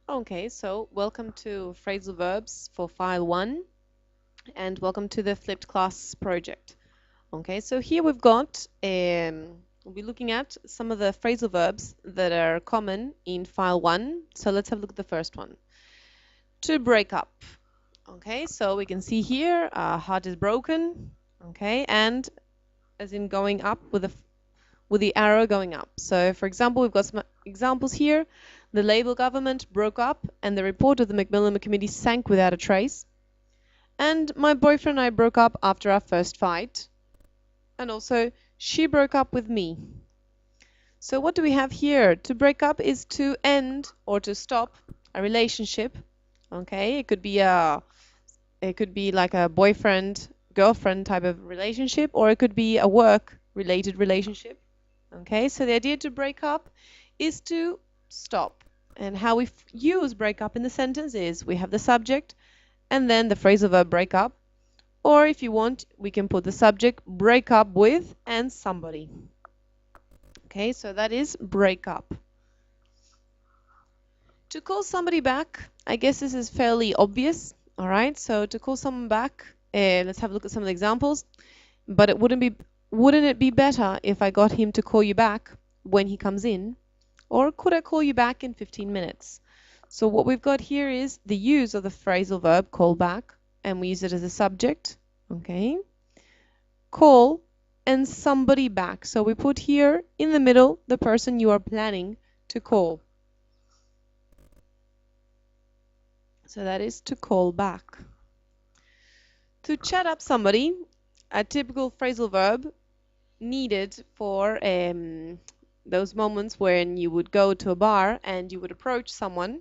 Okay, so welcome to Phrasal Verbs for File 1 and welcome to the Flipped Class project. Okay, so here we've got, we'll be looking at some of the phrasal verbs that are common in File 1. So let's have a look at the first one. To break up. Okay, so we can see here, our heart is broken. Okay, and as in going up with the arrow going up. So for example, we've got some examples here. The Labour government broke up and the report of the Macmillan Committee sank without a trace. And my boyfriend and I broke up after our first fight. And also, she broke up with me. So what do we have here? To break up is to end or to stop a relationship. Okay, it could be like a boyfriend, girlfriend type of relationship, or it could be a work related relationship. Okay, so the idea to break up is to stop. And how we use break up in the sentence is we have the subject and then the phrasal verb break up. Or if you want, we can put the subject break up with and somebody. Okay, so that is break up. To call somebody back, I guess this is fairly obvious. All right, so to call someone back, let's have a look at some of the examples. But wouldn't it be better if I got him to call you back when he comes in? Or could I call you back in 15 minutes? So what we've got here is the use of the phrasal verb call back, and we use it as a subject. Okay. Call and somebody back. So we put here in the middle the person you are planning to call. So that is to call back. To chat up somebody, a typical phrasal verb needed for those moments when you would go to a bar and you would approach someone.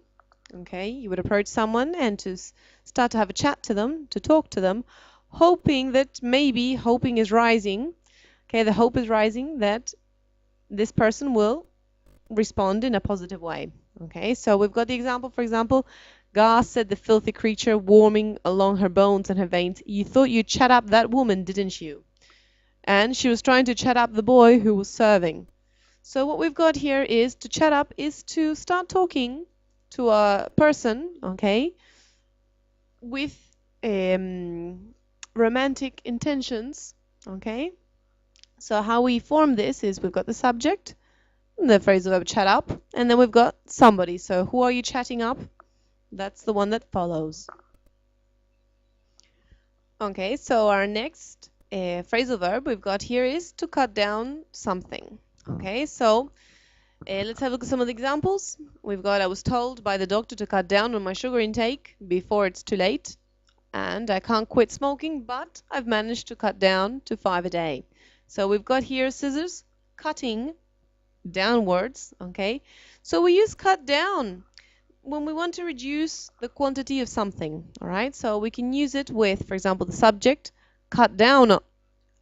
Okay, you would approach someone and to start to have a chat to them, to talk to them, hoping that maybe hoping is rising. Okay, the hope is rising that this person will respond in a positive way. Okay, so we've got the example, for example, Gar said the filthy creature warming along her bones and her veins, "You thought you'd chat up that woman, didn't you?" And she was trying to chat up the boy who was serving. So what we've got here is to chat up is to start talking to a person, okay, with romantic intentions, okay. So how we form this is we've got the subject, the phrasal verb chat up, and then we've got somebody. So who are you chatting up? That's the one that follows. Okay, so our next phrasal verb we've got here is to cut down something. Okay, so let's have a look at some of the examples. We've got, I was told by the doctor to cut down on my sugar intake before it's too late. And I can't quit smoking, but I've managed to cut down to 5 a day. So we've got here scissors cutting downwards, okay? So we use cut down when we want to reduce the quantity of something, all right? So we can use it with, for example, the subject, cut down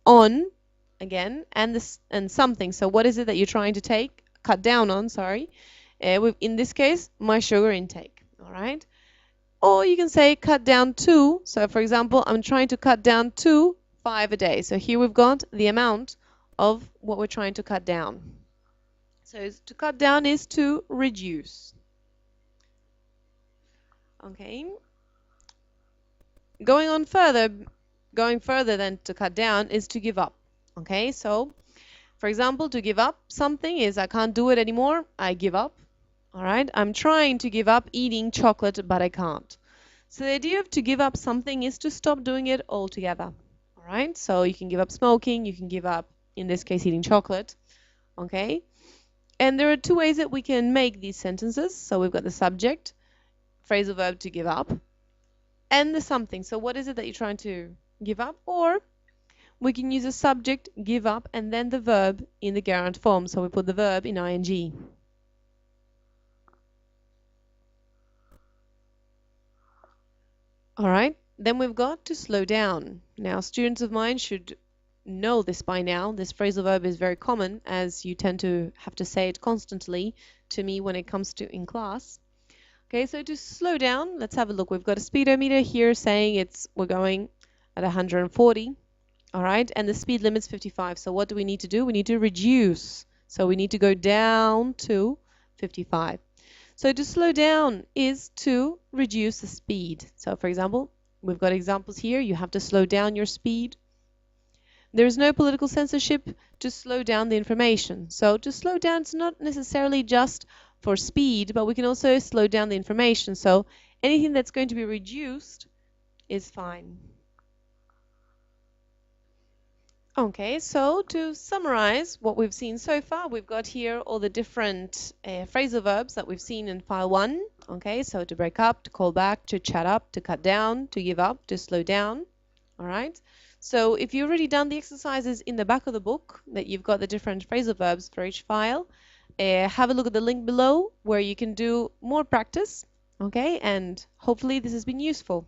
on, again, and something. So what is it that you're trying to cut down on, sorry. In this case, my sugar intake, all right? Or you can say cut down to. So for example, I'm trying to cut down to 5 a day. So here we've got the amount of what we're trying to cut down. So to cut down is to reduce. Okay. Going further than to cut down is to give up. Okay, so for example, to give up something is I can't do it anymore, I give up. All right, I'm trying to give up eating chocolate, but I can't. So the idea of to give up something is to stop doing it altogether. All right, so you can give up smoking, you can give up, in this case, eating chocolate. Okay, and there are two ways that we can make these sentences. So we've got the subject, phrasal verb to give up, and the something. So what is it that you're trying to give up? Or we can use a subject, give up, and then the verb in the gerund form. So we put the verb in ing. All right, then we've got to slow down. Now, students of mine should know this by now. This phrasal verb is very common, as you tend to have to say it constantly to me when it comes to in class. Okay, so to slow down, let's have a look. We've got a speedometer here saying we're going at 140. All right, and the speed limit's 55. So what do we need to do? We need to reduce. So we need to go down to 55. So to slow down is to reduce the speed. So for example, we've got examples here. You have to slow down your speed. There is no political censorship to slow down the information. So to slow down is not necessarily just for speed, but we can also slow down the information. So anything that's going to be reduced is fine. Okay, so to summarize what we've seen so far, we've got here all the different phrasal verbs that we've seen in file 1. Okay, so to break up, to call back, to chat up, to cut down, to give up, to slow down. All right, so if you've already done the exercises in the back of the book, that you've got the different phrasal verbs for each file, have a look at the link below where you can do more practice. Okay, and hopefully this has been useful.